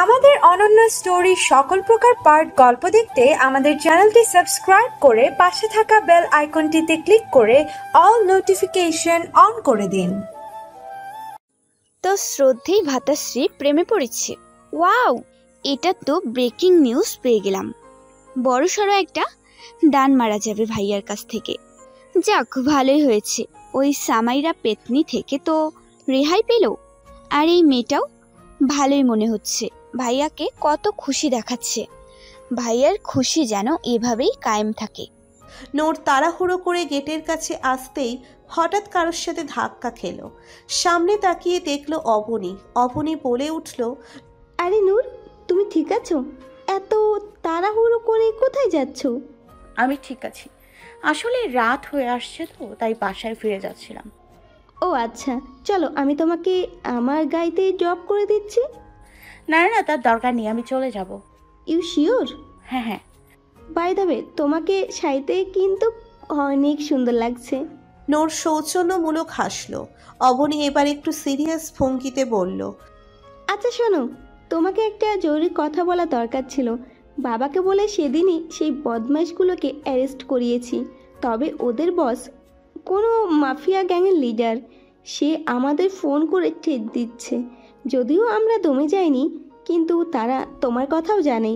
আমাদের অনন্য স্টোরি সকল প্রকার পার্ট গল্প দেখতে আমাদের চ্যানেলটি সাবস্ক্রাইব করে পাশে থাকা বেল আইকনটিতে ক্লিক করে অল নোটিফিকেশন অন করে দিন। তো শ্রদ্ধেয় ভাতাশ্রী প্রেমে পড়েছে। ওয়াও, এটা তো ব্রেকিং নিউজ পেয়ে গেলাম। বড়সড় একটা দান মারা যাবে ভাইয়ার কাছ থেকে। যাক, ভালোই হয়েছে, ওই সামাইরা পেতনি থেকে তো রেহাই পেল। আর এই মেয়েটাও ভালোই মনে হচ্ছে, ভাইয়াকে কত খুশি দেখাচ্ছে। ভাইয়ার খুশি যেন এভাবেই কায়েম থাকে। নূর তাড়াহুড়ো করে গেটের কাছে আসতেই হঠাৎ কারোর সাথে ধাক্কা খেল। সামনে তাকিয়ে দেখলো অবনী। অবনী বলে উঠল, আরে নূর, তুমি ঠিক আছো? এত তাড়াহুড়ো করে কোথায় যাচ্ছ? আমি ঠিক আছি, আসলে রাত হয়ে আসছে তো তাই বাসায় ফিরে যাচ্ছিলাম। ও আচ্ছা, চলো আমি তোমাকে আমার গাড়িতে ড্রপ করে দিচ্ছি। না না, তার দরকার নেই, আমি চলে যাব। You sure? হ্যাঁ হ্যাঁ। বাই দ্য ওয়ে, তোমাকে শাড়িতে কিন্তু অনেক সুন্দর লাগছে। নূর সৌজন্যমূলক হাসল। অবনী এবার একটু সিরিয়াস ভঙ্গিতে বলল, আচ্ছা শোনো, তোমাকে একটা জরুরি কথা বলা দরকার ছিল। বাবাকে বলে সেদিনই সেই বদমাইশগুলোকে অ্যারেস্ট করিয়েছি। তবে ওদের বস কোনো মাফিয়া গ্যাংয়ের লিডার। সে আমাদের ফোন করে ঠেট দিচ্ছে। যদিও আমরা দমে যাইনি, কিন্তু তারা তোমার কথাও জানে।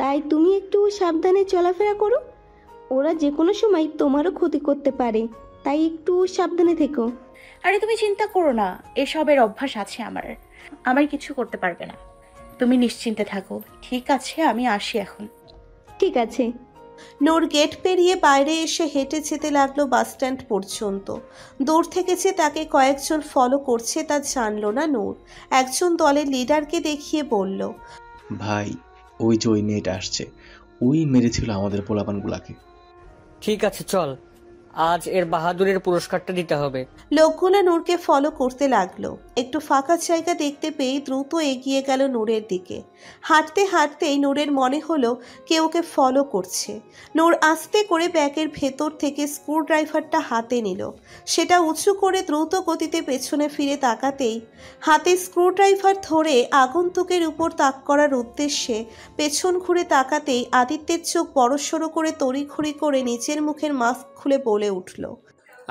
তাই তুমি একটু সাবধানে চলাফেরা করো। ওরা যে কোনো সময় তোমারও ক্ষতি করতে পারে, তাই একটু সাবধানে থেকো। আরে তুমি চিন্তা করো না, এসবের অভ্যাস আছে আমার, আমার কিছু করতে পারবে না। তুমি নিশ্চিন্তে থাকো। ঠিক আছে, আমি আসি এখন। ঠিক আছে। নূর গেট পেরিয়ে বাইরে এসে হেঁটে যেতে লাগলো বাসস্ট্যান্ড পর্যন্ত। দূর থেকে যে তাকে কয়েকজন ফলো করছে তা জানলো না নূর। একজন দলের লিডারকে দেখিয়ে বলল, ভাই, ওই যে ওই মেয়েটা আসছে, ওই মেরেছিল আমাদের পোলাপানগুলাকে। ঠিক আছে, চল, আজ এর বাহাদুরের পুরস্কারটা দিতে হবে। লোকগুলো নূরকে ফলো করতে লাগলো। একটু ফাঁকা জায়গা দেখতে পেয়ে দ্রুত এগিয়ে গেল নূরের দিকে। হাঁটতে হাঁটতেই নূরের মনে হলো কেউ ওকে ফলো করছে। নূর আস্তে করে ব্যাগের ভেতর থেকে স্ক্রুড্রাইভারটা হাতে নিল। সেটা উঁচু করে দ্রুত গতিতে পেছনে ফিরে তাকাতেই হাতে স্ক্রুড্রাইভার ধরে আগন্তুকের উপর তাক করার উদ্দেশ্যে পেছন ঘুরে তাকাতেই আদিত্যের চোখ বড়সড় করে তড়িঘড়ি করে নিচের মুখের মাস্ক খুলে বলে উঠল,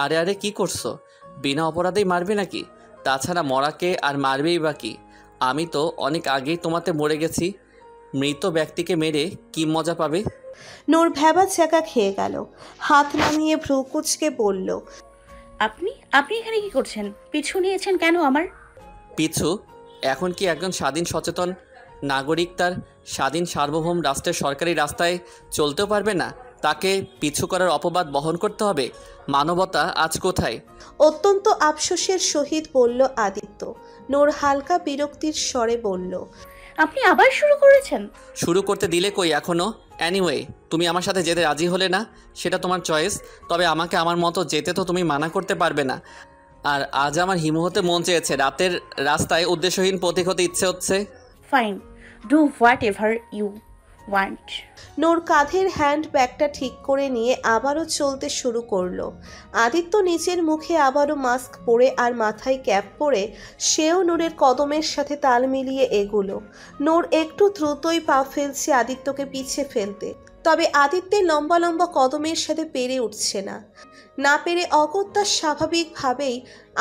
আরে আরে, কি করছো? বিনা অপরাধেই মারবে নাকি? তাছাড়া মরাকে আর মারবেই বাকি। আমি তো অনেক আগেই তোমাতে মরে গেছি। মৃত ব্যক্তিকে মেরে কি মজা পাবে? নূর ভ্যাবা চ্যাকা খেয়ে গেল। হাত নামিয়ে ভ্রু কুঁচকে বলল, আপনি আপনি এখানে কি করছেন? পিছু নিয়েছেন কেন আমার? পিছু? এখন কি একজন স্বাধীন সচেতন নাগরিক তার স্বাধীন সার্বভৌম রাষ্ট্রের সরকারি রাস্তায় চলতেও পারবে না? তাকে পিছু করার অপবাদ বহন করতে হবে? মানবতা আজ কোথায়? অত্যন্ত আফসোসের সহিত বলল আদিত্য। নূর হালকা বিরক্তির স্বরে বলল, আপনি আবার শুরু করেছেন? শুরু করতে দিলে কই এখনো? অ্যানিওয়ে, তুমি আমার সাথে যেতে রাজি হলে না, সেটা তোমার চয়েস। তবে আমাকে আমার মতো যেতে তো তুমি মানা করতে পারবে না। আর আজ আমার হিমু হতে মন চেয়েছে, রাতের রাস্তায় উদ্দেশ্যহীন পথিক হতে ইচ্ছে হচ্ছে। Fine, do whatever you want. Noor কাঁধের হ্যান্ড ব্যাগটা ঠিক করে নিয়ে আবারও চলতে শুরু করলো। আদিত্য নিচের মুখে আবারও মাস্ক পরে আর মাথায় ক্যাপ পরে সেও নূরের কদমের সাথে তাল মিলিয়ে এগুলো। নূর একটু দ্রুতই পা ফেলছে আদিত্যকে পিছে ফেলতে, তবে আদিত্যের লম্বা লম্বা কদমের সাথে পেরে উঠছে না পেরে অগত্যা স্বাভাবিকভাবেই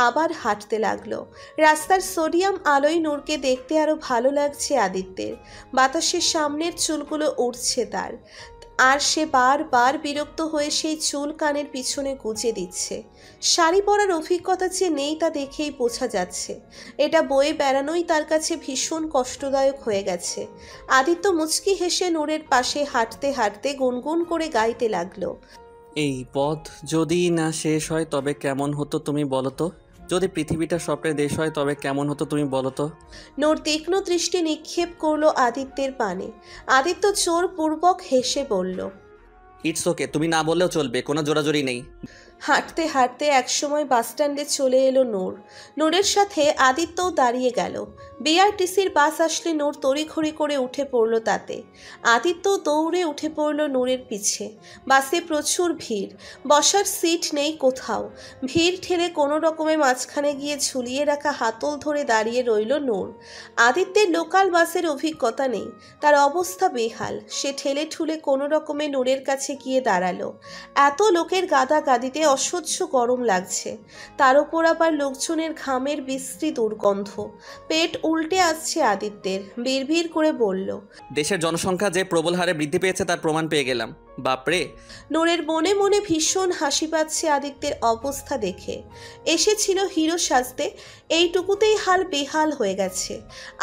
আবার হাঁটতে লাগলো। রাস্তার সোডিয়াম আলোয় নূরকে দেখতে আরো ভালো লাগছে আদিত্যের। বাতাসের সামনের চুলগুলো উঠছে তার, আর সে বারবার বিরক্ত হয়ে সেই চুল কানের পিছনে গুজে দিচ্ছে। শাড়ি পরার অভিজ্ঞতা যে নেই তা দেখেই বোঝা যাচ্ছে। এটা বয়ে বেড়ানোই তার কাছে ভীষণ কষ্টদায়ক হয়ে গেছে। আদিত্য মুচকি হেসে নূরের পাশে হাঁটতে হাঁটতে গুনগুন করে গাইতে লাগলো, এই পথ যদি না শেষ হয় তবে কেমন হতো তুমি বলো তো? যদি পৃথিবীটা স্বপ্নের দেশ হয় তবে কেমন হতো তুমি বলো তো? নূর তীক্ষ্ণ দৃষ্টি নিক্ষেপ করলো আদিত্যের পানে। আদিত্য জোরপূর্বক হেসে বলল, ইটস ওকে, তুমি না বললেও চলবে, কোনো জোরাজোরি নেই। হাঁটতে হাঁটতে একসময় বাসস্ট্যান্ডে চলে এলো নূর। নূরের সাথে আদিত্যও দাঁড়িয়ে গেল। বিআরটিসির বাস আসলে নূর তড়িঘড়ি করে উঠে পড়ল তাতে। আদিত্য দৌড়ে উঠে পড়ল নূরের পিছে। বাসে প্রচুর ভিড়, বসার সিট নেই কোথাও। ভিড় ঠেলে কোনো রকমে মাঝখানে গিয়ে ঝুলিয়ে রাখা হাতল ধরে দাঁড়িয়ে রইল নূর। আদিত্যের লোকাল বাসের অভিজ্ঞতা নেই, তার অবস্থা বেহাল। সে ঠেলে ঠুলে কোনো রকমে নূরের কাছে গিয়ে দাঁড়ালো। এত লোকের গাদাগাদিতে অসহ্য গরম লাগছে, তার উপর আবার লোকজনের ঘামের বিশ্রী দুর্গন্ধ। পেট উল্টে আসছে আদিত্যের। বিড়বিড় করে বলল, দেশের জনসংখ্যা যে প্রবল হারে বৃদ্ধি পেয়েছে তার প্রমাণ পেয়ে গেলাম। বাপরে! নূরের মনে মনে ভীষণ হাসি পাচ্ছে আদিত্যের অবস্থা দেখে। এসেছিল হিরো সাজতে, এইটুকুতেই হাল বেহাল হয়ে গেছে।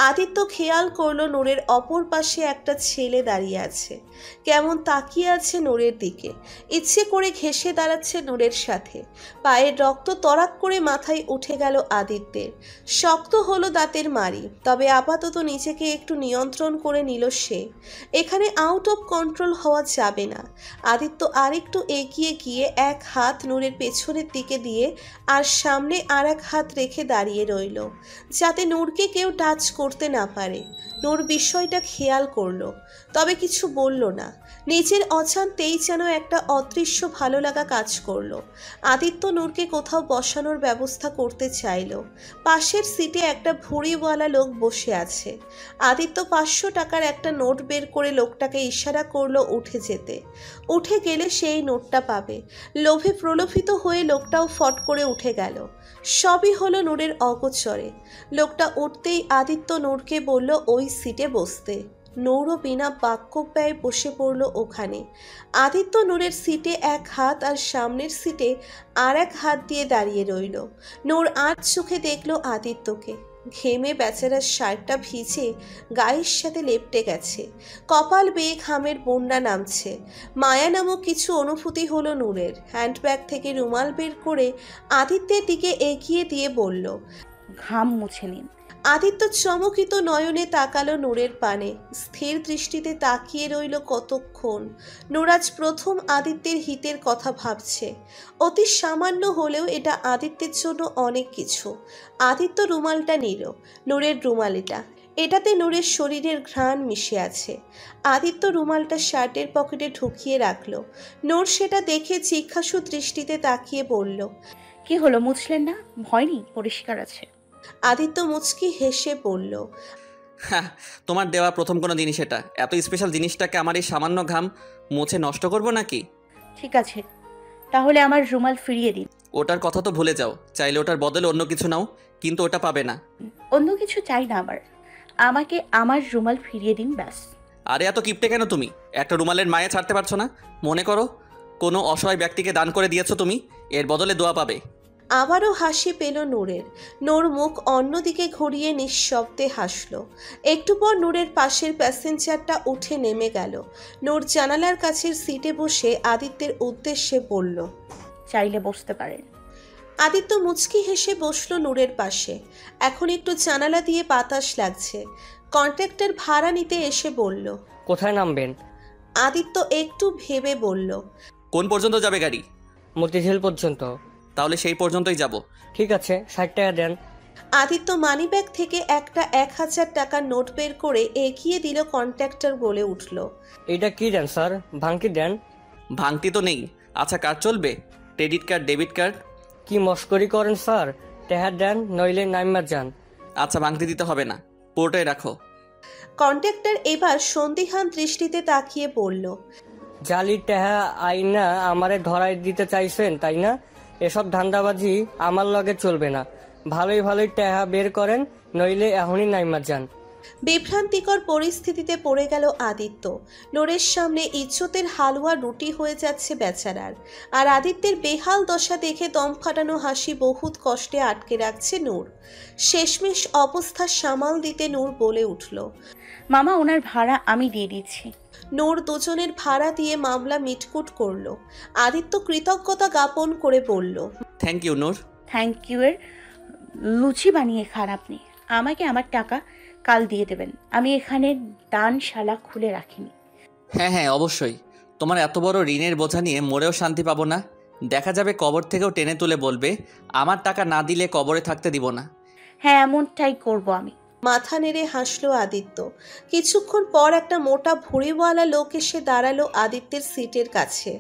আদিত্য খেয়াল করলো নূরের অপর পাশে একটা ছেলে দাঁড়িয়ে আছে, কেমন তাকিয়ে আছে নূরের দিকে। ইচ্ছে করে ঘেঁষে দাঁড়াচ্ছে নূরের সাথে। পায়ের রক্ত তরাক করে মাথায় উঠে গেল আদিত্যের। শক্ত হলো দাঁতের মারি, তবে আপাতত নিজেকে একটু নিয়ন্ত্রণ করে নিল সে। এখানে আউট অফ কন্ট্রোল হওয়া যাবে না। আদিত্য আরেকটু এগিয়ে গিয়ে এক হাত নূরের পেছনের দিকে দিয়ে আর সামনে আর এক হাত রেখে দাঁড়িয়ে রইল, যাতে নূরকে কেউ টাচ করতে না পারে। নূর বিষয়টা খেয়াল করলো, তবে কিছু বলল না। নিজের অজান্তেই যেন একটা অদৃশ্য ভালো লাগা কাজ করলো। আদিত্য নূরকে কোথাও বসানোর ব্যবস্থা করতে চাইল। পাশের সিটে একটা ভুঁড়িওয়ালা লোক বসে আছে। আদিত্য 500 টাকার একটা নোট বের করে লোকটাকে ইশারা করলো উঠে যেতে। উঠে গেলে সেই নোটটা পাবে। লোভে প্রলোভিত হয়ে লোকটাও ফট করে উঠে গেল। সবই হলো নূরের অগোচরে। লোকটা উঠতেই আদিত্য নূরকে বলল ওই সিটে বসতে। নূরও বিনা বাক্য ব্যয় বসে পড়ল ওখানে। আদিত্য নূরের সিটে এক হাত আর সামনের সিটে আর এক হাত দিয়ে দাঁড়িয়ে রইল। নূর আঁচ চোখে দেখল আদিত্যকে। ঘেমে বেচারার শার্টটা ভিজে গায়ের সাথে লেপটে গেছে। কপাল বেয়ে ঘামের বন্যা নামছে। মায়া নামক কিছু অনুভূতি হলো নূরের। হ্যান্ডব্যাগ থেকে রুমাল বের করে আদিত্যের দিকে এগিয়ে দিয়ে বলল, ঘাম মুছে নিন। আদিত্য চমকিত নয়নে তাকালো নূরের পানে। স্থির দৃষ্টিতে তাকিয়ে রইল কতক্ষণ। নূর আজ প্রথম আদিত্যের হিতের কথা ভাবছে। অতি সামান্য হলেও এটা আদিত্যের জন্য অনেক কিছু। আদিত্য রুমালটা নিল। নূরের রুমাল এটাতে নূরের শরীরের ঘ্রাণ মিশে আছে। আদিত্য রুমালটা শার্টের পকেটে ঢুকিয়ে রাখলো। নূর সেটা দেখে জিজ্ঞাসু দৃষ্টিতে তাকিয়ে বলল, কি হলো, মুছলেন না? ভয় নেই, পরিষ্কার আছে। আদিত্য মুচকি হেসে বলল, হ্যাঁ, তোমার দেওয়া প্রথম কোনো জিনিস এটা। এত স্পেশাল জিনিসটাকে আমার এই সামান্য ঘাম মুছে নষ্ট করব নাকি? ঠিক আছে, তাহলে আমার রুমাল ফিরিয়ে দিন। ওটার কথা তো ভুলে যাও। চাইলে ওটার বদলে অন্য কিছু নাও, কিন্তু ওটা পাবে না। অন্য কিছু চাই না আমাকে আমার রুমাল ফিরিয়ে দিন ব্যাস। আরে এত কিপটে কেন তুমি? একটা রুমালের মায়ে ছাড়তে পারছো না? মনে করো কোনো অসহায় ব্যক্তিকে দান করে দিয়েছো তুমি, এর বদলে দোয়া পাবে। আবারও হাসি পেল নূরের। নূর মুখ অন্যদিকে ঘুরিয়ে নিঃশব্দে হাসল। একটু পর নূরের পাশের প্যাসেঞ্জারটা উঠে নেমে গেল। নূর জানালার কাছের সিটে বসে আদিত্যের উদ্দেশ্যে বলল, চাইলে বসতে পারেন। আদিত্য মুচকি হেসে বসল নূরের পাশে। এখন একটু জানালা দিয়ে বাতাস লাগছে। কন্ট্রাক্টর ভাড়া নিতে এসে বলল, কোথায় নামবেন? আদিত্য একটু ভেবে বলল, কোন পর্যন্ত যাবে গাড়ি? মতিঝিল পর্যন্ত। তাহলে সেই পর্যন্তই যাব। ঠিক আছে, 60 টাকা দেন। আদিত্য মানিব্যাগ থেকে একটা 1000 টাকার নোট বের করে এগিয়ে দিল। কন্ট্রাক্টর বলে উঠল, এটা কি দেন স্যার? ভাঙতি দেন। ভাঙতি তো নেই। আচ্ছা, কার্ড চলবে? Credit card, debit card? কি মস্করি করেন স্যার? টাকা দেন, নইলে নাইমা যান। আচ্ছা, ভাঙতি দিতে হবে না, পুরোটাই রাখো। কন্ট্রাক্টর এবার সন্দিহান দৃষ্টিতে তাকিয়ে বলল, জালি টাকা আইনা আমারে ধরাই দিতে চাইছেন তাই না? এসব ধান্দাবাজি আমার লগে চলবে না। ভালোই ভালোই টাকা বের করেন, নইলে এখনই নাইমা যান। বিভ্রান্তিকর পরিস্থিতিতে পড়ে গেল আদিত্য। নূরের সামনে ইজ্জতের হালুয়া রুটি হয়ে যাচ্ছে বেচারার। আর আদিত্যের বেহাল দশা দেখে দম ফাটানো হাসি বহুত কষ্টে আটকে রাখছে নূর। শেষমেশ অবস্থা সামাল দিতে নূর বলে উঠল, মামা, ওনার ভাড়া আমি দিয়ে দিচ্ছি। নূর দুজনের ভাড়া দিয়ে মামলা মিটকুট করল। আদিত্য কৃতজ্ঞতা জ্ঞাপন করে বলল, thank you Noor. Thank you এর লুচি বানিয়ে খান আপনি। আমাকে আমার টাকা কাল দিয়ে দেবেন। আমি এখানে দানশালা খুলে রাখিনি। হ্যাঁ হ্যাঁ, অবশ্যই। তোমার এত বড় ঋণের বোঝা নিয়ে মরেও শান্তি পাবো না। দেখা যাবে কবর থেকেও টেনে তুলে বলবে আমার টাকা না দিলে কবরে থাকতে দিব না। হ্যাঁ, এমনটাই করব আমি। মাথা নেড়ে হাসলো আদিত্য। কিছুক্ষণ পর একটা মোটা ভুঁড়িওয়ালা লোক এসে দাঁড়ালো আদিত্যের সিটের কাছে।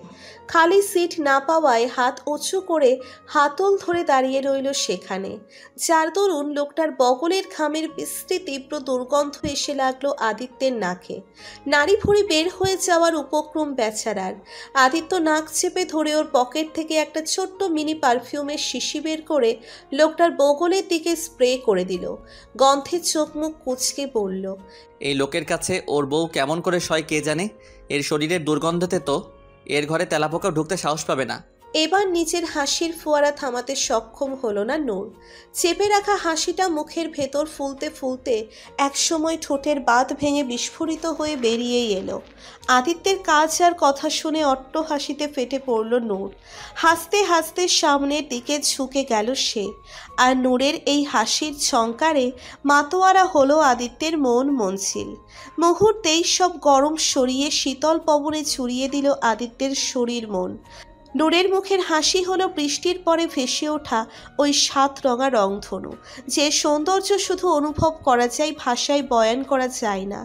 খালি সিট না পাওয়ায় হাত উঁচু করে হাতল ধরে দাঁড়িয়ে রইল সেখানে, যার দরুন লোকটার বগলের ঘামের বৃষ্টি তীব্র দুর্গন্ধ এসে লাগলো আদিত্যের নাকে। নাড়ি ভুঁড়ি বের হয়ে যাওয়ার উপক্রম বেচারার। আদিত্য নাক চেপে ধরে ওর পকেট থেকে একটা ছোট্ট মিনি পারফিউমের শিশি বের করে লোকটার বগলের দিকে স্প্রে করে দিল। গন্ধে চোখ মুখ কুঁচকে বলল, এই লোকের কাছে ওর বউ কেমন করে সয় কে জানে। এর শরীরের দুর্গন্ধতে তো এর ঘরে তেলাপোকাও ঢুকতে সাহস পাবে না। এবার নিজের হাসির ফোয়ারা থামাতে সক্ষম হলো না নূর। চেপে রাখা হাসিটা মুখের ভেতর ফুলতে ফুলতে একসময় ঠোঁটের বাঁধ ভেঙে বিস্ফোরিত হয়ে বেরিয়েই এলো। আদিত্যের কাজ আর কথা শুনে অট্ট হাসিতে ফেটে পড়ল নূর। হাসতে হাসতে সামনের দিকে ঝুঁকে গেল সে। আর নূরের এই হাসির ঝংকারে মাতোয়ারা হলো আদিত্যের মন মনছিল। মুহূর্তেই সব গরম সরিয়ে শীতল পবনে ছড়িয়ে দিল আদিত্যের শরীর মন। নূরের মুখের হাসি হলো বৃষ্টির পরে ভেসে ওঠা ওই 7 রঙা রংধনু, যে সৌন্দর্য শুধু অনুভব করা যায়, ভাষায় বয়ান করা যায় না।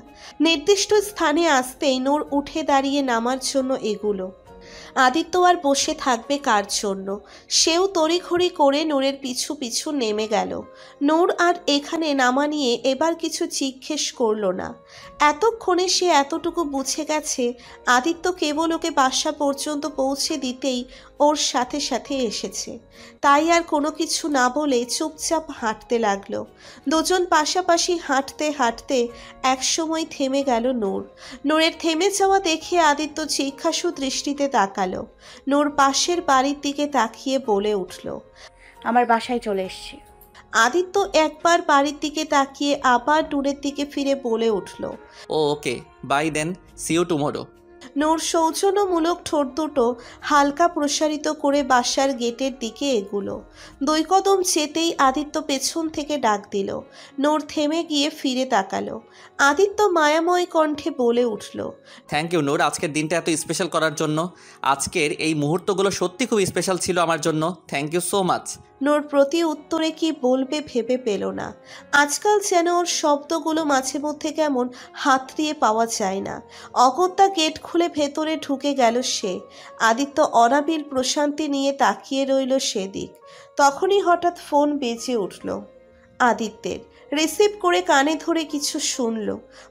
নির্দিষ্ট স্থানে আসতেই নূর উঠে দাঁড়িয়ে নামার জন্য এগুলো। আদিত্য আর বসে থাকবে কার জন্য? সেও তড়িঘড়ি করে নূরের পিছু পিছু নেমে গেল। নূর আর এখানে নামা নিয়ে এবার কিছু জিজ্ঞেস করল না। এতক্ষণে সে এতটুকু বুঝে গেছে আদিত্য কেবল ওকে বাসা পর্যন্ত পৌঁছে দিতেই ওর সাথে সাথে এসেছে। তাই আর কোনো কিছু না বলে চুপচাপ হাঁটতে লাগলো। দুজন পাশাপাশি হাঁটতে হাঁটতে একসময় থেমে গেল নূর। নূরের থেমে যাওয়া দেখে আদিত্য জিজ্ঞাসু দৃষ্টিতে তাকালো। নূর পাশের বাড়ির দিকে তাকিয়ে বলে উঠল, আমার বাসায় চলে এসেছি। আদিত্য একবার বাড়ির দিকে তাকিয়ে আবার নূরের দিকে ফিরে বলে উঠল, okay bye then, see you tomorrow. Noor সৌজন্যমূলক ঠোঁট দুটো হালকা প্রসারিত করে বাসার গেটের দিকে এগুলো। 2 কদম যেতেই আদিত্য পেছন থেকে ডাক দিল। নূর থেমে গিয়ে ফিরে তাকালো। আদিত্য মায়াময় কণ্ঠে বলে উঠল, থ্যাংক ইউ নূর, আজকের দিনটা এত স্পেশাল করার জন্য। আজকের এই মুহূর্তগুলো সত্যি খুব স্পেশাল ছিল আমার জন্য। Thank you so much. Noor প্রতি উত্তরে কি বলবে ভেবে পেল না। আজকাল যেন ওর শব্দগুলো মাঝে মধ্যে কেমন হাতড়িয়ে পাওয়া যায় না। অগত্যা গেট খুলে ভেতরে ঢুকে গেল সে। আদিত্য অনাবিল প্রশান্তি নিয়ে তাকিয়ে রইল সেদিক। তখনই হঠাৎ ফোন বেজে উঠল আদিত্যের। রিসিভ করে কানে ধরে কিছু শুনল।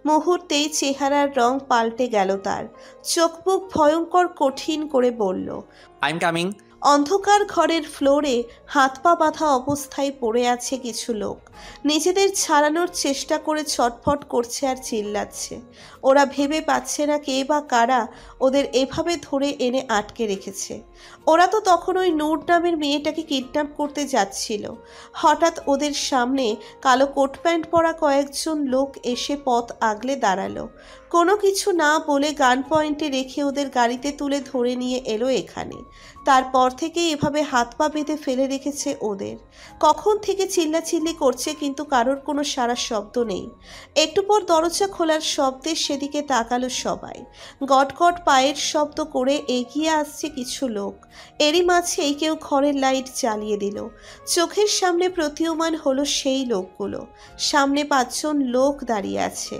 মুহূর্তেই চেহারার রং পাল্টে গেল তার। চোখ মুখ ভয়ঙ্কর কঠিন করে বলল, আই এম কামিং। অন্ধকার ঘরের ফ্লোরে হাত পা বাঁধা অবস্থায় পড়ে আছে কিছু লোক। নিজেদের ছাড়ানোর চেষ্টা করে ছটফট করছে আর চিল্লাচ্ছে। ওরা ভেবে পাচ্ছে না কে বা কারা ওদের এভাবে ধরে এনে আটকে রেখেছে। ওরা তো তখন ওই নূর নামের মেয়েটাকে কিডন্যাপ করতে যাচ্ছিল। হঠাৎ ওদের সামনে কালো কোট প্যান্ট পরা কয়েকজন লোক এসে পথ আগলে দাঁড়ালো। কোনো কিছু না বলে গান পয়েন্টে রেখে ওদের গাড়িতে তুলে ধরে নিয়ে এলো এখানে। তারপর থেকে এভাবে হাত পা বেঁধে ফেলে রেখেছে ওদের। কখন থেকে চিল্লাচিল্লি করছে কিন্তু কারোর কোনো সারা শব্দ নেই। একটু পর দরজা খোলার শব্দে সেদিকে তাকালো সবাই। গটগট পায়ের শব্দ করে এগিয়ে আসছে কিছু লোক। এরই মাঝেই কেউ ঘরের লাইট জ্বালিয়ে দিল। চোখের সামনে প্রতীয়মান হলো সেই লোকগুলো। সামনে 5 জন লোক দাঁড়িয়ে আছে।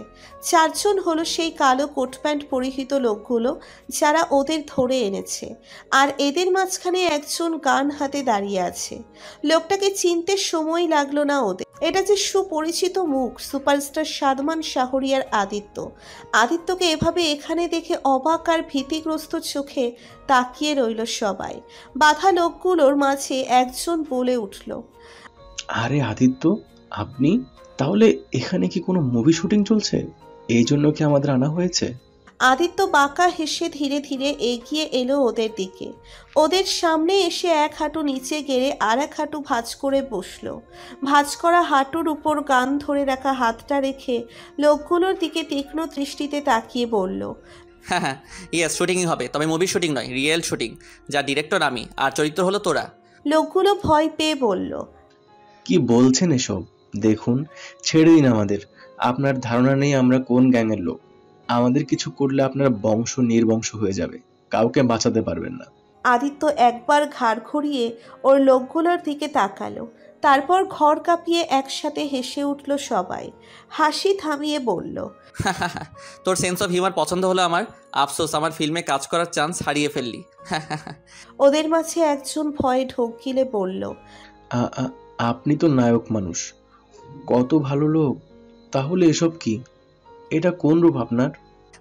4 জন হলো সেই কালো কোট প্যান্ট পরিহিত লোকগুলো যারা ওদের ধরে এনেছে। আর এদের মাঝখানে একজন গান হাতে দাঁড়িয়ে আছে। লোকটাকে চিনতে সময় লাগলো না ওদের। এটা যে সুপরিচিত মুখ, সুপারস্টার সাদমান শাহরিয়ার আদিত্য। আদিত্যকে এভাবে এখানে দেখে অবাক আর ভীতিগ্রস্ত চোখে তাকিয়ে রইল সবাই। বাধা লোকগুলোর মাঝে একজন বলে উঠল, আরে আদিত্য, আপনি তাহলে এখানে কি কোনো মুভি শুটিং চলছে? এই জন্য কি আমাদের আনা হয়েছে? আদিত্য বাঁকা হেসে ধীরে ধীরে এগিয়ে এলো ওদের দিকে। ওদের সামনে এসে 1 হাঁটু নিচে গেড়ে আর 1 হাঁটু ভাঁজ করে বসলো। ভাঁজ করা হাঁটুর উপর গান ধরে রাখা হাতটা রেখে লোকগুলোর দিকে তীক্ষ্ণ দৃষ্টিতে তাকিয়ে বলল, হ্যাঁ হ্যাঁ, ইয়েস, শুটিংই হবে, তবে মুভি শুটিং নয়, রিয়েল শুটিং। যার ডিরেক্টর আমি আর চরিত্র হলো তোরা। লোকগুলো ভয় পেয়ে বলল, কি বলছেন এসব? দেখুন, ছেড়ে দিন আমাদের। আপনার ধারণা নেই আমরা কোন গ্যাংয়ের লোক। আমাদের কিছু করলে আপনার বংশ নির্বংশ হয়ে যাবে, কাউকে বাঁচাতে পারবেন না। আদিত্য একবার ঘাড় ঘুরিয়ে ওর লোকগুলোর দিকে তাকালো, তারপর ঘর কাঁপিয়ে একসাথে হেসে উঠল সবাই। হাসি থামিয়ে বলল, তোর সেন্স অফ হিউমার পছন্দ হলো আমার। আফসোস আমার ফিল্মে কাজ করার চান্স হারিয়ে ফেললি। ওদের মাঝে একজন ভয়ে ঢোক গিলে বলল, আপনি তো নায়ক মানুষ, কত ভালো লোক, তাহলে এসব কি? এটা কোন রূপ আপনার?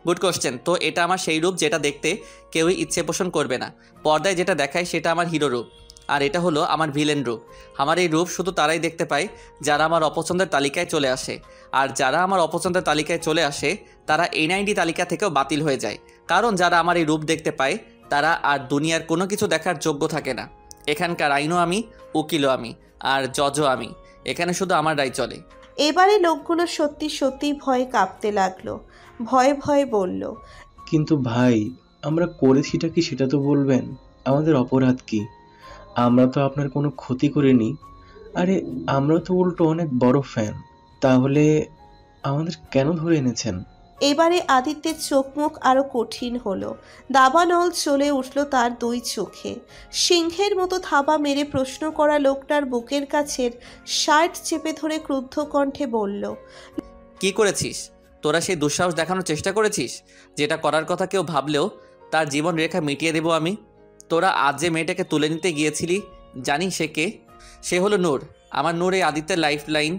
Good question. তো এটা আমার সেই রূপ যেটা দেখতে কেউই ইচ্ছে পোষণ করবে না। পর্দায় যেটা দেখায় সেটা আমার হিরো রূপ, আর এটা হলো আমার ভিলেন রূপ। আমার এই রূপ শুধু তারাই দেখতে পায় যারা আমার অপছন্দের তালিকায় চলে আসে, আর যারা আমার অপছন্দের তালিকায় চলে আসে তারা NID তালিকা থেকেও বাতিল হয়ে যায়। কারণ যারা আমার এই রূপ দেখতে পায় তারা আর দুনিয়ার কোনো কিছু দেখার যোগ্য থাকে না। এখানকার আইনও আমি, উকিলও আমি, আর জজও আমি। এখানে শুধু আমার রায় চলে। এবারে লোকগুলো সত্যি সত্যি ভয়ে কাঁপতে লাগলো। ভয়ে ভয়ে বলল, কিন্তু ভাই, আমরা করেছিটা কি সেটা তো বলবেন। আমাদের অপরাধ কি? আমরা তো আপনার কোনো ক্ষতি করিনি। আরে আমরা তো উল্টো অনেক বড় ফ্যান। তাহলে আমাদের কেন ধরে এনেছেন? এবারে আদিত্যের চোখ মুখ আরো কঠিন হলো। দাবানল চলে উঠল তার দুই চোখে। সিংহের মতো থাবা মেরে প্রশ্ন করা লোকটার বুকের কাছের শার্ট চেপে ধরে ক্রুদ্ধ কণ্ঠে বলল, কি করেছিস? তোরা সেই দুঃসাহস দেখানোর চেষ্টা করেছিস যেটা করার কথা কেউ ভাবলেও তার জীবন রেখা মিটিয়ে দেব আমি। তোরা আজ যে মেয়েটাকে তুলে নিতে গিয়েছিলি, জানি সে কে? সে হলো নূর, আমার নূর, এই আদিত্যের লাইফ লাইন।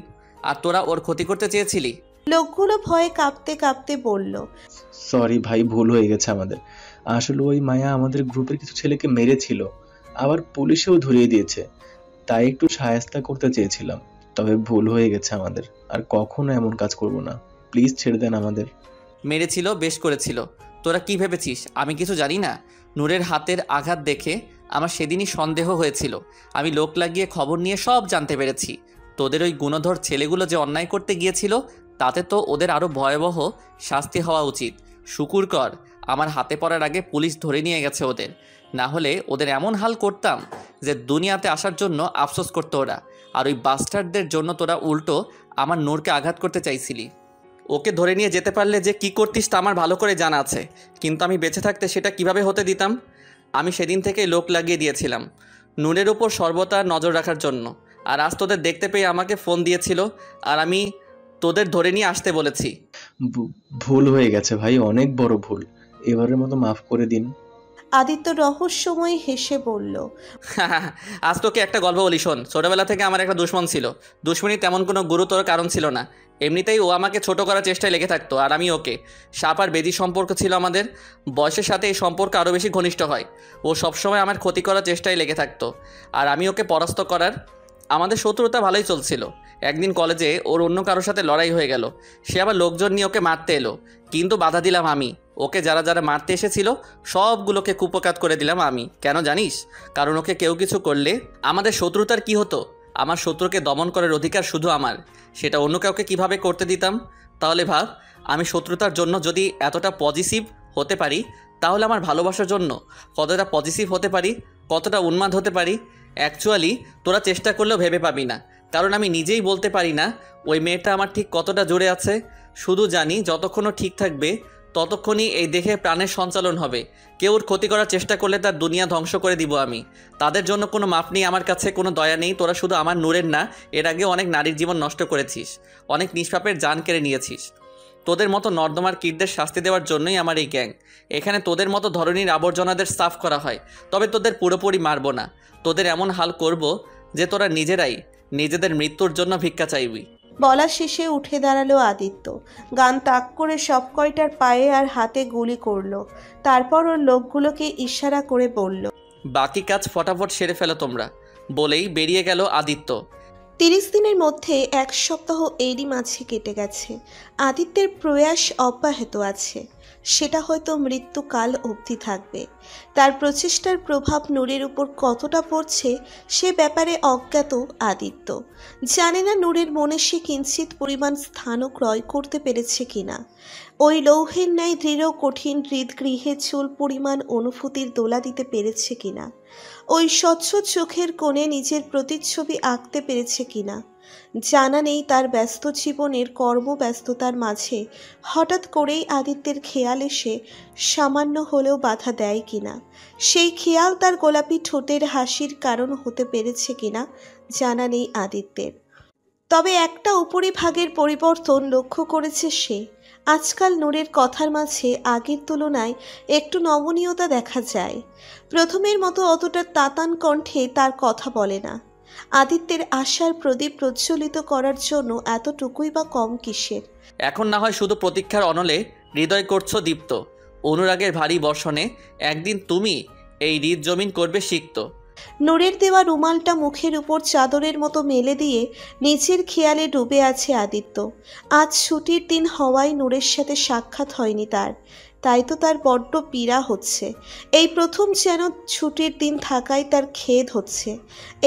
আর তোরা ওর ক্ষতি করতে চেয়েছিলি। লোকগুলো ভয়ে কাঁপতে কাঁপতে বলল, সরি ভাই, ভুল হয়ে গেছে আমাদের। আসলে ওই মায়া আমাদের গ্রুপের কিছু ছেলেকে মেরেছিল, আবার পুলিশেও ধরিয়ে দিয়েছে। তাই একটু সাহায্য করতে চেয়েছিলাম, তবে ভুল হয়ে গেছে আমাদের। আর কখনো এমন কাজ করব না, প্লিজ ছেড়ে দেন আমাদের। মেরেছিল, বেশ করেছিল। তোরা কি ভেবেছিস আমি কিছু জানি না? নূরের হাতের আঘাত দেখে আমার সেদিনই সন্দেহ হয়েছিল। আমি লোক লাগিয়ে খবর নিয়ে সব জানতে পেরেছি। তোদের ওই গুণধর ছেলেগুলো যে অন্যায় করতে গিয়েছিল, তাতে তো ওদের আরও ভয়াবহ শাস্তি হওয়া উচিত। শুকুর কর আমার হাতে পড়ার আগে পুলিশ ধরে নিয়ে গেছে ওদের। না হলে ওদের এমন হাল করতাম যে দুনিয়াতে আসার জন্য আফসোস করতো ওরা। আর ওই বাস্টারদের জন্য তোরা উল্টো আমার নূরকে আঘাত করতে চাইছিলি। ওকে ধরে নিয়ে যেতে পারলে যে কি করতিস তা আমার ভালো করে জানা আছে, কিন্তু আমি বেঁচে থাকতে সেটা কিভাবে হতে দিতাম? আমি সেদিন থেকেই লোক লাগিয়ে দিয়েছিলাম নূরের ওপর সর্বদা নজর রাখার জন্য। আর আজ তোদের দেখতে পেয়ে আমাকে ফোন দিয়েছিল, আর আমি তোদের ধরে নিয়ে আসতে বলেছি। ভুল হয়ে গেছে ভাই, অনেক বড় ভুল। এবারের মতো মাফ করে দিন। আদিত্য রহস্যময় হেসে বলল, আজ তোকে একটা গল্প বলি শোন। ছোটবেলা থেকে আমার একটা দুশ্মন ছিল। দুশ্মনী তেমন কোনো গুরুতর কারণ ছিল না, এমনিতেই ও আমাকে ছোট করার চেষ্টায় লেগে থাকতো, আর আমি ওকে। সাপ আর বেদি সম্পর্ক ছিল আমাদের। বয়সের সাথে এই সম্পর্ক আরও বেশি ঘনিষ্ঠ হয়। ও সবসময় আমার ক্ষতি করার চেষ্টায় লেগে থাকতো, আর আমি ওকে পরাস্ত করার। আমাদের শত্রুতা ভালোই চলছিল। একদিন কলেজে ওর অন্য কারোর সাথে লড়াই হয়ে গেল। সে আবার লোকজন নিয়ে ওকে মারতে এলো, কিন্তু বাধা দিলাম আমি। ওকে যারা যারা মারতে এসেছিল সবগুলোকে কুপকাত করে দিলাম আমি। কেন জানিস? কারণ ওকে কেউ কিছু করলে আমাদের শত্রুতার কি হতো? আমার শত্রুকে দমন করার অধিকার শুধু আমার, সেটা অন্য কাউকে কিভাবে করতে দিতাম? তাহলে ভাব, আমি শত্রুতার জন্য যদি এতটা পজিটিভ হতে পারি, তাহলে আমার ভালোবাসার জন্য কতটা পজিটিভ হতে পারি, কতটা উন্মাদ হতে পারি। অ্যাকচুয়ালি তোরা চেষ্টা করলেও ভেবে পাবি না, কারণ আমি নিজেই বলতে পারি না ওই মেয়েটা আমার ঠিক কতটা জুড়ে আছে। শুধু জানি যতক্ষণও ঠিক থাকবে ততক্ষণই এই দেহে প্রাণের সঞ্চালন হবে। কেউ ওর ক্ষতি করার চেষ্টা করলে তার দুনিয়া ধ্বংস করে দিব আমি। তাদের জন্য কোনো মাপ নেই আমার কাছে, কোনো দয়া নেই। তোরা শুধু আমার নূরের না, এর আগে অনেক নারীর জীবন নষ্ট করেছিস, অনেক নিষ্পাপের জান কেড়ে নিয়েছিস। তোদের মতো নর্দমার কীটদের শাস্তি দেওয়ার জন্যই আমার এই গ্যাং। এখানে তোদের মতো ধরনের আবর্জনাদের সাফ করা হয়। তবে তোদের পুরোপুরি মারবো না, তোদের এমন হাল করব যে তোরা নিজেরাই নিজেদের মৃত্যুর জন্য ভিক্ষা চাইবি। বলা শেষে উঠে দাঁড়ালো আদিত্য। গান তাক করে সব কয়টার পায়ে আর হাতে গুলি করলো। তারপর ওর লোকগুলোকে ইশারা করে বলল, বাকি কাজ ফটাফট সেরে ফেলো তোমরা, বলেই বেরিয়ে গেল আদিত্য। 30 দিনের মধ্যে 1 সপ্তাহ এরই মাঝে কেটে গেছে। আদিত্যের প্রয়াস অব্যাহত আছে, সেটা হয়তো মৃত্যুকাল অবধি থাকবে। তার প্রচেষ্টার প্রভাব নূরের উপর কতটা পড়ছে সে ব্যাপারে অজ্ঞাত আদিত্য। জানে না নূরের মনে সে কিঞ্চিত পরিমাণ স্থানও ক্রয় করতে পেরেছে কিনা। ওই লৌহের ন্যায় দৃঢ় কঠিন হৃদগৃহে চুল পরিমাণ অনুভূতির দোলা দিতে পেরেছে কিনা। ওই স্বচ্ছ চোখের কোণে নিজের প্রতিচ্ছবি আঁকতে পেরেছে কিনা। জানা নেই তার ব্যস্ত জীবনের কর্মব্যস্ততার মাঝে হঠাৎ করেই আদিত্যের খেয়াল এসে সামান্য হলেও বাধা দেয় কিনা, সেই খেয়াল তার গোলাপি ঠোঁটের হাসির কারণ হতে পেরেছে কিনা জানা নেই আদিত্যের। তবে একটা উপরিভাগের পরিবর্তন লক্ষ্য করেছে সে। আজকাল নূরের কথার মাঝে আগের তুলনায় একটু নমনীয়তা দেখা যায়। প্রথমের মতো অতটা তাতান কণ্ঠে তার কথা বলে না। আদিত্যের আশার প্রদীপ প্রজ্বলিত করার জন্য এতটুকুই বা কম কিসের? এখন না হয় শুধু প্রতীক্ষার অনলে হৃদয় করছো দীপ্ত, অনুরাগের ভারী বর্ষণে একদিন তুমি এই হৃদ জমিন করবে সিক্ত। নূরের দেওয়া রুমালটা মুখের উপর চাদরের মতো মেলে দিয়ে নিচের খেয়ালে ডুবে আছে আদিত্য। আজ ছুটির দিন হওয়ায় নূরের সাথে সাক্ষাৎ হয়নি তার, তাই তো তার বড্ড পীড়া হচ্ছে। এই প্রথম যেন ছুটির দিন থাকায় তার খেদ হচ্ছে।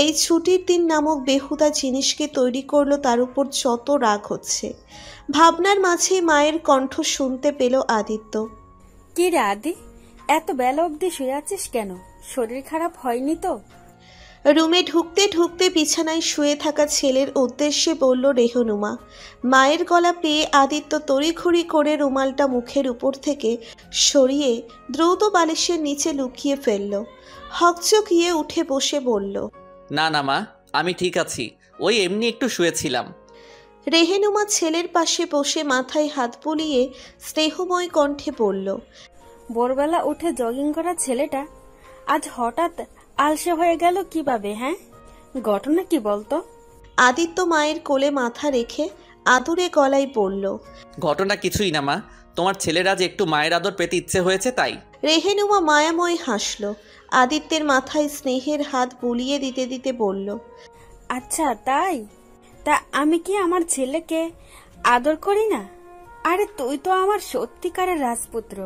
এই ছুটির দিন নামক বেহুদা জিনিসকে তৈরি করলো তার উপর যত রাগ হচ্ছে। ভাবনার মাঝে মায়ের কণ্ঠ শুনতে পেল আদিত্য। কি রে আদি, এত বেলা অবধি শুয়ে আছিস কেন? শরীর খারাপ হয়নি তো? রুমে ঢুকতে ঢুকতে বিছানায় শুয়ে থাকা ছেলের উদ্দেশ্যে বলল রেহনুমা। মায়ের গলা পেয়ে আদিত্য তড়িঘড়ি করে রুমালটা মুখের উপর থেকে সরিয়ে দ্রুত বালিশের নিচে লুকিয়ে ফেলল। হকচকিয়ে উঠে বসে বলল, না না মা, আমি ঠিক আছি, ওই এমনি একটু শুয়েছিলাম। রেহেনুমা ছেলের পাশে বসে মাথায় হাত বুলিয়ে স্নেহময় কণ্ঠে বলল, ভোরবেলা উঠে জগিং করা ছেলেটা আজ হঠাৎ আলসে হয়ে গেল কিভাবে? হ্যাঁ, ঘটনা কি বলতো? আদিত্য মায়ের কোলে মাথা রেখে আদুরে গলায় বলল, ঘটনা কিছুই না মা, তোমার ছেলের আজ একটু মায়ের আদর পেতে ইচ্ছে হয়েছে তাই। রেহেনুমা মায়াময় হাসল। আদিত্যের মাথায় স্নেহের হাত বুলিয়ে দিতে দিতে বলল, আচ্ছা তাই? তা আমি কি আমার ছেলেকে আদর করি না? আরে তুই তো আমার সত্যিকারের রাজপুত্র।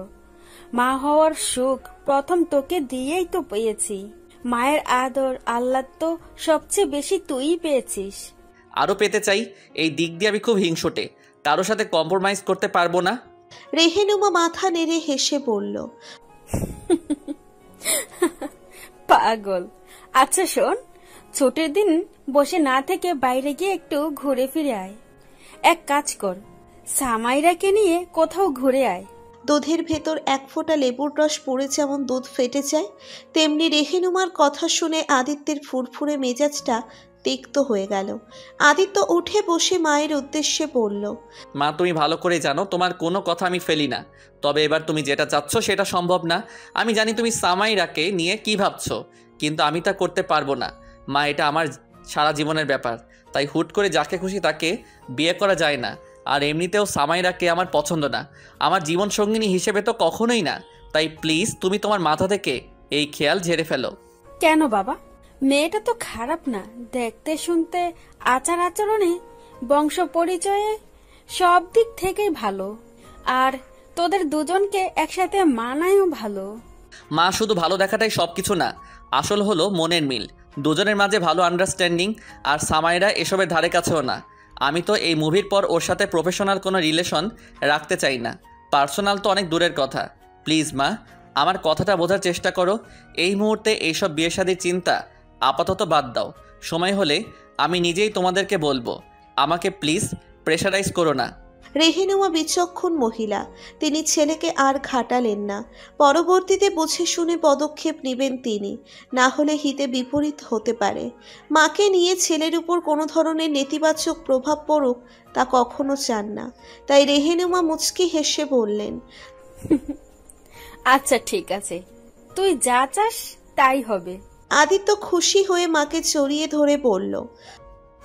মা হওয়ার সুখ প্রথম তোকে দিয়েই তো পেয়েছি। মায়ের আদর আহ্লাদ তো সবচেয়ে বেশি তুই পেয়েছিস। আরো পেতে চাই, এই দিক দিয়ে আমি খুব হিংসুটে, কারোর সাথে কম্প্রোমাইজ করতে পারবো না। রেহেনুমা মাথা নেড়ে হেসে বলল, পাগল। আচ্ছা শোন, ছুটির দিন বসে না থেকে বাইরে গিয়ে একটু ঘুরে ফিরে আয়। এক কাজ কর, সামাইরাকে নিয়ে কোথাও ঘুরে আয়। দুধের ভেতর এক ফোঁটা লেবুর রস পড়ে যেমন দুধ ফেটে যায়, তেমনি রেহেনুমার কথা শুনে আদিত্যের ফুরফুরে মেজাজটা তিক্ত হয়ে গেল। আদিত্য উঠে বসে মায়ের উদ্দেশ্যে বলল, মা তুমি ভালো করে জানো তোমার কোনো কথা আমি ফেলি না, তবে এবার তুমি যেটা চাচ্ছ সেটা সম্ভব না। আমি জানি তুমি সামাইরাকে নিয়ে কি ভাবছো, কিন্তু আমি তা করতে পারবো না মা, এটা আমার সারা জীবনের ব্যাপার। তাই হুট করে যাকে খুশি তাকে বিয়ে করা যায় না। আর এমনিতেও সামাইরাকে আমার পছন্দ না, আমার জীবন সঙ্গিনী হিসেবে তো কখনোই না। তাই প্লিজ তুমি তোমার মাথা থেকে এই খেয়াল ঝেড়ে ফেলো। কেন বাবা? মেয়েটা তো খারাপ না, দেখতে শুনতে আচার আচরণে বংশ পরিচয়ে সব দিক থেকেই ভালো। আর তোদের দুজনকে একসাথে মানায়ও ভালো। মা শুধু ভালো দেখাটাই সব কিছু না, আসল হলো মনের মিল, দুজনের মাঝে ভালো আন্ডারস্ট্যান্ডিং। আর সামাইরা এসবের ধারে কাছেও না। আমি তো এই মুভির পর ওর সাথে প্রফেশনাল কোনো রিলেশন রাখতে চাই না, পার্সোনাল তো অনেক দূরের কথা। প্লিজ মা, আমার কথাটা বোঝার চেষ্টা করো। এই মুহূর্তে এইসব বিয়ে শাদির চিন্তা আপাতত বাদ দাও, সময় হলে আমি নিজেই তোমাদেরকে বলবো। আমাকে প্লিজ প্রেশারাইজ করো না। রেহেনুমা বিচক্ষণ মহিলা, তিনি ছেলেকে আর ঘাটালেন না। পরবর্তীতে বুঝে শুনে পদক্ষেপ নেবেন তিনি, না হলে হিতে বিপরীত হতে পারে। মাকে নিয়ে ছেলের উপর কোনো ধরনের নেতিবাচক প্রভাব পড়ুক তা কখনো চান না। তাই রেহেনুমা মুচকি হেসে বললেন, আচ্ছা ঠিক আছে, তুই যা চাস তাই হবে। আদিত্য খুশি হয়ে মাকে জড়িয়ে ধরে বলল,